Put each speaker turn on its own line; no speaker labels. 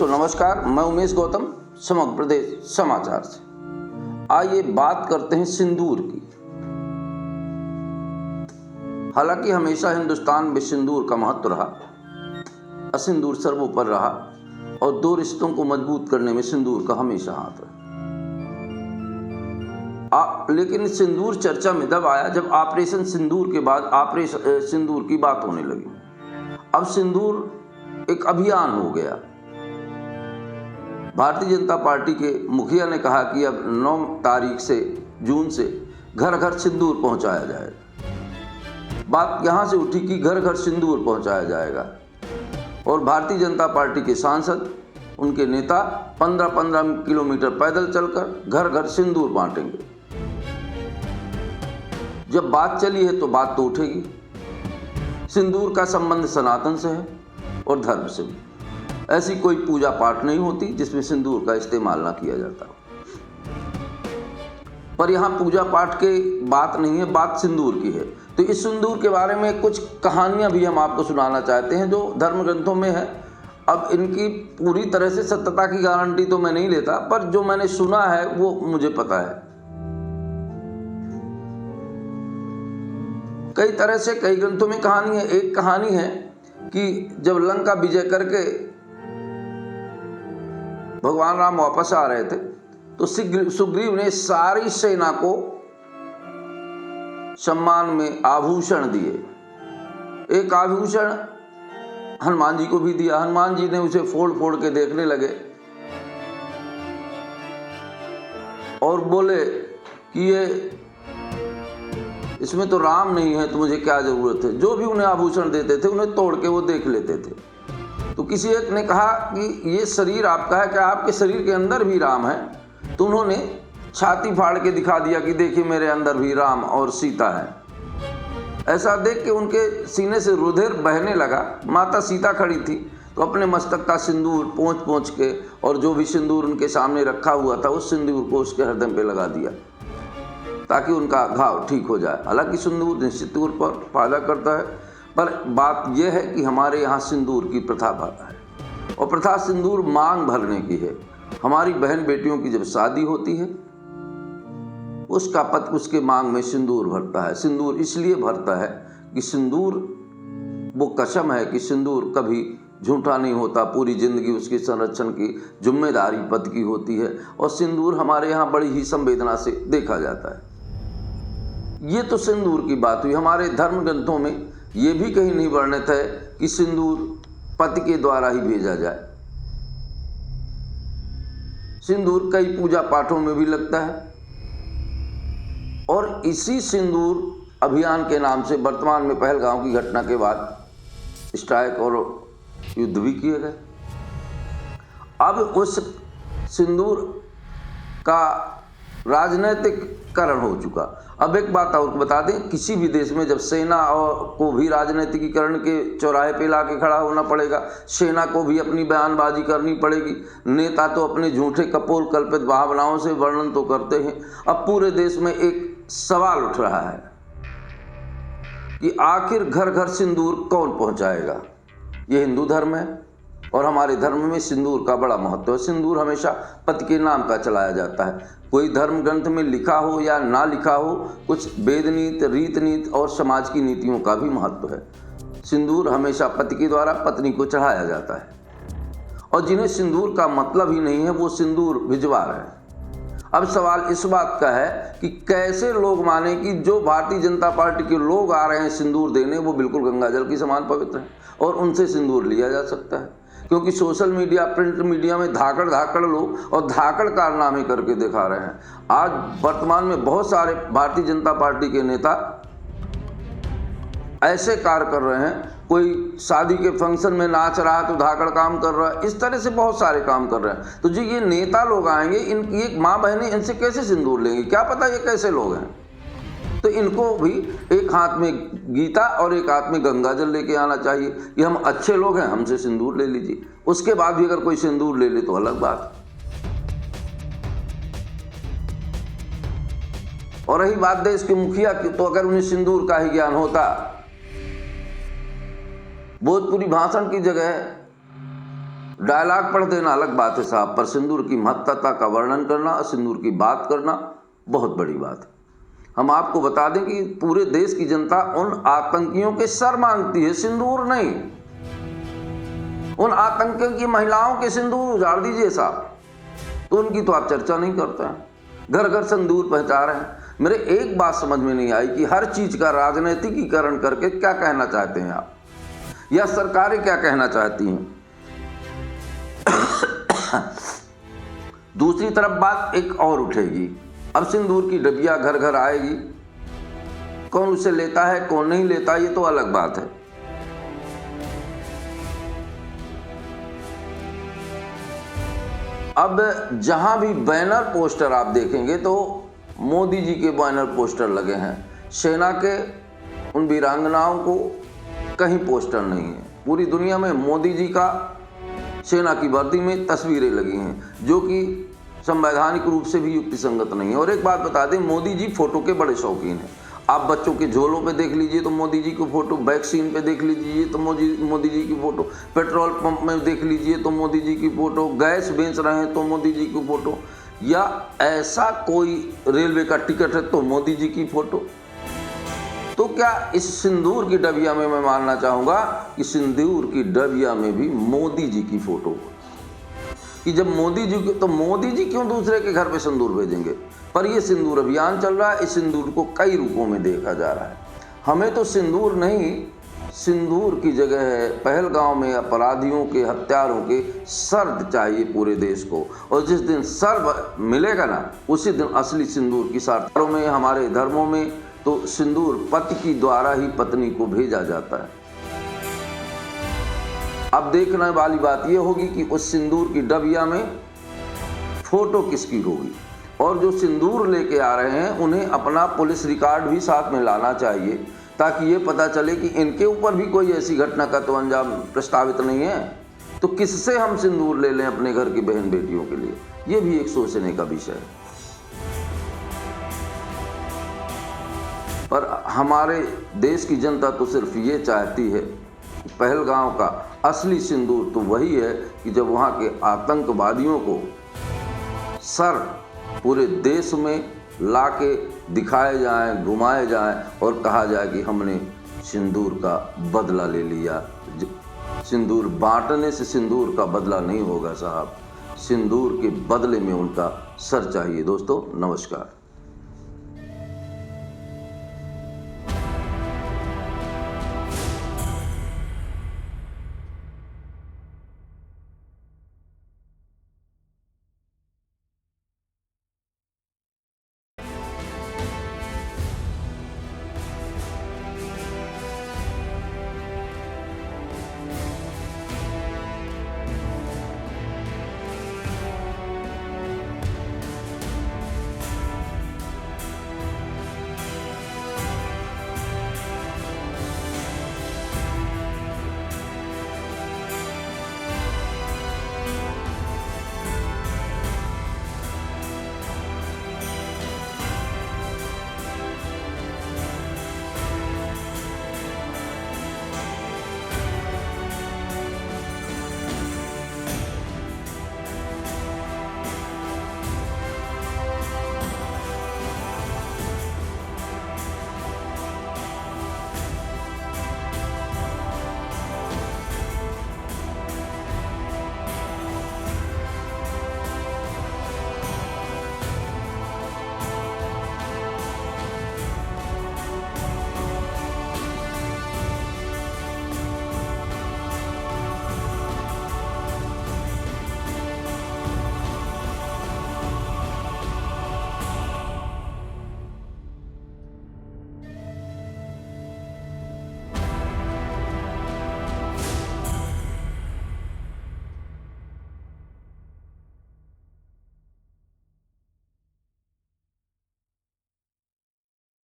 दोस्तों नमस्कार, मैं उमेश गौतम समग्र प्रदेश समाचार से। आइए बात करते हैं सिंदूर की। हालांकि हमेशा हिंदुस्तान में सिंदूर का महत्व रहा, सिंदूर सर्वोपरि रहा और दो रिश्तों को मजबूत करने में सिंदूर का हमेशा हाथ रहा। लेकिन सिंदूर चर्चा में तब आया जब ऑपरेशन सिंदूर के बाद ऑपरेशन सिंदूर की बात होने लगी। अब सिंदूर एक अभियान हो गया। भारतीय जनता पार्टी के मुखिया ने कहा कि अब 9 तारीख से जून से घर घर सिंदूर पहुंचाया जाएगा। बात यहां से उठी कि घर घर सिंदूर पहुंचाया जाएगा और भारतीय जनता पार्टी के सांसद, उनके नेता 15-15 किलोमीटर पैदल चलकर घर घर सिंदूर बांटेंगे। जब बात चली है तो बात तो उठेगी। सिंदूर का संबंध सनातन से है और धर्म से भी। ऐसी कोई पूजा पाठ नहीं होती जिसमें सिंदूर का इस्तेमाल ना किया जाता। पर यहाँ पूजा पाठ की बात नहीं है, बात सिंदूर की है। तो इस सिंदूर के बारे में कुछ कहानियां भी हम आपको सुनाना चाहते हैं जो धर्म ग्रंथों में है। अब इनकी पूरी तरह से सत्यता की गारंटी तो मैं नहीं लेता, पर जो मैंने सुना है वो मुझे पता है। कई तरह से कई ग्रंथों में कहानी है। एक कहानी है कि जब लंका विजय करके भगवान राम वापस आ रहे थे तो सुग्रीव ने सारी सेना को सम्मान में आभूषण दिए। एक आभूषण हनुमान जी को भी दिया। हनुमान जी ने उसे फोड़ फोड़ के देखने लगे और बोले कि ये इसमें तो राम नहीं है, तो मुझे क्या जरूरत है। जो भी उन्हें आभूषण देते थे उन्हें तोड़ के वो देख लेते थे। तो किसी एक ने कहा कि ये शरीर आपका है, क्या आपके शरीर के अंदर भी राम है? तो उन्होंने छाती फाड़ के दिखा दिया कि देखिए मेरे अंदर भी राम और सीता है। ऐसा देख के उनके सीने से रुधिर बहने लगा। माता सीता खड़ी थी तो अपने मस्तक का सिंदूर पोंछ पोंछ के और जो भी सिंदूर उनके सामने रखा हुआ था उस सिंदूर को उसके हृदय पे लगा दिया ताकि उनका घाव ठीक हो जाए। हालांकि सिंदूर निश्चित तौर पर फायदा करता है, पर बात यह है कि हमारे यहाँ सिंदूर की प्रथा है और प्रथा सिंदूर मांग भरने की है। हमारी बहन बेटियों की जब शादी होती है उसका पति उसके मांग में सिंदूर भरता है। सिंदूर इसलिए भरता है कि सिंदूर वो कसम है कि सिंदूर कभी झूठा नहीं होता। पूरी जिंदगी उसके संरक्षण की जिम्मेदारी पति की होती है और सिंदूर हमारे यहाँ बड़ी ही संवेदना से देखा जाता है। ये तो सिंदूर की बात हुई। हमारे धर्म ग्रंथों में ये भी कहीं नहीं वर्णित है कि सिंदूर पति के द्वारा ही भेजा जाए। सिंदूर कई पूजा पाठों में भी लगता है और इसी सिंदूर अभियान के नाम से वर्तमान में पहलगांव की घटना के बाद स्ट्राइक और युद्ध भी किए गए। अब उस सिंदूर का राजनीतिकरण हो चुका। अब एक बात और बता दें, किसी भी देश में जब सेना को भी राजनीतिकरण के चौराहे पे ला के खड़ा होना पड़ेगा, सेना को भी अपनी बयानबाजी करनी पड़ेगी। नेता तो अपने झूठे कपोल कल्पित भावनाओं से वर्णन तो करते हैं। अब पूरे देश में एक सवाल उठ रहा है कि आखिर घर घर सिंदूर कौन पहुंचाएगा। ये हिंदू धर्म है और हमारे धर्म में सिंदूर का बड़ा महत्व है। सिंदूर हमेशा पति के नाम का चलाया जाता है। कोई धर्म ग्रंथ में लिखा हो या ना लिखा हो, कुछ वेद नीति, रीत नीति और समाज की नीतियों का भी महत्व है। सिंदूर हमेशा पति के द्वारा पत्नी को चढ़ाया जाता है और जिन्हें सिंदूर का मतलब ही नहीं है वो सिंदूर भिजवा रहे हैं। अब सवाल इस बात का है कि कैसे लोग माने कि जो भारतीय जनता पार्टी के लोग आ रहे हैं सिंदूर देने वो बिल्कुल गंगाजल के समान पवित्र है और उनसे सिंदूर लिया जा सकता है। क्योंकि सोशल मीडिया, प्रिंट मीडिया में धाकड़ लोग और धाकड़ कारनामे करके दिखा रहे हैं। आज वर्तमान में बहुत सारे भारतीय जनता पार्टी के नेता ऐसे कार्य कर रहे हैं। कोई शादी के फंक्शन में नाच रहा है तो धाकड़ काम कर रहा है। इस तरह से बहुत सारे काम कर रहे हैं। तो जो ये नेता लोग आएंगे, इनकी एक माँ बहनें इनसे कैसे सिंदूर लेंगी? क्या पता ये कैसे लोग हैं। तो इनको भी एक हाथ में गीता और एक हाथ में गंगाजल लेके आना चाहिए कि हम अच्छे लोग हैं, हमसे सिंदूर ले लीजिए। उसके बाद भी अगर कोई सिंदूर ले ले तो अलग बात। और रही बात देश के मुखिया की, तो अगर उन्हें सिंदूर का ही ज्ञान होता, भोजपुरी भाषण की जगह डायलॉग पढ़ देना अलग बात है साहब, पर सिंदूर की महत्ता का वर्णन करना, सिंदूर की बात करना बहुत बड़ी बात है। हम आपको बता दें कि पूरे देश की जनता उन आतंकियों के सर मांगती है, सिंदूर नहीं। उन आतंकियों की महिलाओं के सिंदूर उजाड़ दीजिए साहब, तो उनकी तो आप चर्चा नहीं करते हैं। घर घर सिंदूर पहुंचा रहे हैं। मेरे एक बात समझ में नहीं आई कि हर चीज का राजनीतिकीकरण करके क्या कहना चाहते हैं आप, या सरकारें क्या कहना चाहती हैं। दूसरी तरफ बात एक और उठेगी, अब सिंदूर की डबिया घर घर आएगी, कौन उसे लेता है कौन नहीं लेता ये तो अलग बात है। अब जहां भी बैनर पोस्टर आप देखेंगे तो मोदी जी के बैनर पोस्टर लगे हैं, सेना के उन वीरांगनाओं को कहीं पोस्टर नहीं है। पूरी दुनिया में मोदी जी का सेना की वर्दी में तस्वीरें लगी हैं, जो कि संवैधानिक रूप से भी युक्तिसंगत नहीं है। और एक बात बता दें, मोदी जी फोटो के बड़े शौकीन हैं। आप बच्चों के झोलों पे देख लीजिए तो मोदी जी की फोटो, वैक्सीन पे देख लीजिए तो मोदी जी की फोटो, पेट्रोल पंप में देख लीजिए तो मोदी जी की फोटो, गैस बेच रहे हैं तो मोदी जी की फोटो, या ऐसा कोई रेलवे का टिकट है तो मोदी जी की फोटो। तो क्या इस सिंदूर की डबिया में मैं मानना चाहूँगा कि सिंदूर की डबिया में भी मोदी जी की फोटो, कि जब मोदी जी तो मोदी जी क्यों दूसरे के घर पे सिंदूर भेजेंगे। पर ये सिंदूर अभियान चल रहा है, इस सिंदूर को कई रूपों में देखा जा रहा है। हमें तो सिंदूर नहीं, सिंदूर की जगह है पहलगांव में अपराधियों के, हत्यारों के सर चाहिए पूरे देश को। और जिस दिन सर मिलेगा ना, उसी दिन असली सिंदूर की सार्थों में, हमारे धर्मों में तो सिंदूर पति की द्वारा ही पत्नी को भेजा जाता है। अब देखने वाली बात यह होगी कि उस सिंदूर की डबिया में फोटो किसकी होगी, और जो सिंदूर लेके आ रहे हैं उन्हें अपना पुलिस रिकॉर्ड भी साथ में लाना चाहिए, ताकि ये पता चले कि इनके ऊपर भी कोई ऐसी घटना का तो अंजाम प्रस्तावित नहीं है। तो किससे हम सिंदूर ले लें अपने घर की बहन बेटियों के लिए, ये भी एक सोचने का विषय है। पर हमारे देश की जनता तो सिर्फ ये चाहती है, पहलगांव का असली सिंदूर तो वही है कि जब वहाँ के आतंकवादियों को सर पूरे देश में लाके दिखाए जाएं, घुमाए जाएं और कहा जाए कि हमने सिंदूर का बदला ले लिया। सिंदूर बांटने से सिंदूर का बदला नहीं होगा साहब, सिंदूर के बदले में उनका सर चाहिए। दोस्तों नमस्कार।